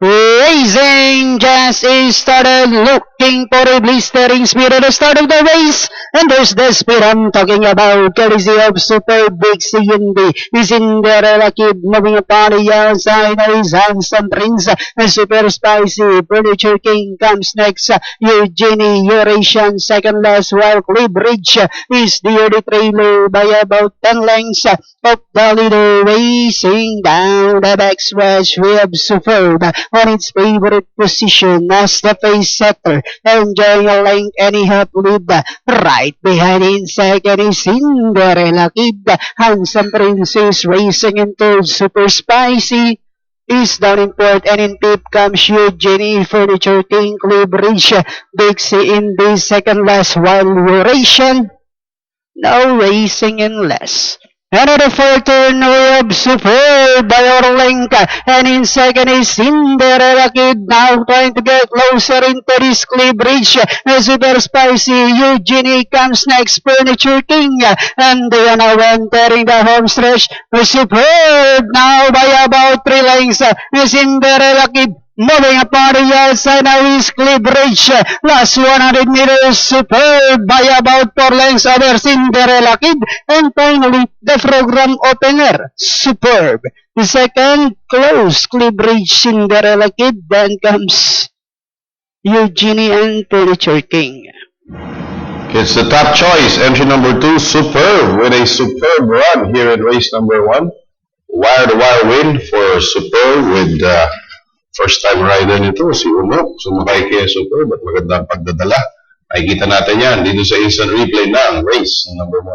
Racing just started, looking for a blistering speed at the start of the race. And there's the speed I'm talking about, courtesy of Super Big CNB. Cinderella Kid moving upon the outside. Is Handsome Prince, Super Spicy. Furniture King comes next. Eugenie, Eurasian second last, while Cliff Ridge is the early trailer by about 10 lengths of the leader. Racing down the backstretch, we have Superb on its favorite position as the pace setter, enjoying a length and a half lead. Right behind in second is Cinderella Kid. Handsome Prince is racing into Super Spicy. Is down in fourth, and in fifth comes Eugenie, Furniture King, Cliff Ridge, Big C in the second last, while Eurasian now racing in less. Another fourth turn, we have Superb by Orlenka, and in second is Cinderella Kid, now trying to get closer into this Cliff Ridge. Super Spicy, Eugenie comes next, Furniture King, and they are now entering the home stretch. Superb now by about 3 lengths. Cinderella Kid moving upon the outside, now is Cliff Ridge. Last 100 meters, Superb by about 4 lengths over Cinderella Kid. And finally, the program opener, Superb. The second, close, Cliff Ridge, Cinderella Kid. Then comes Eugenie and Furniture King. It's the top choice, entry number 2, Superb, with a superb run here in race number 1. Wire-to-wire win for Superb with first time rider nito, si Uno. Sumakay kay Superb at magandang pagdadala. Nakikita natin yan dito sa instant replay ng race number 1.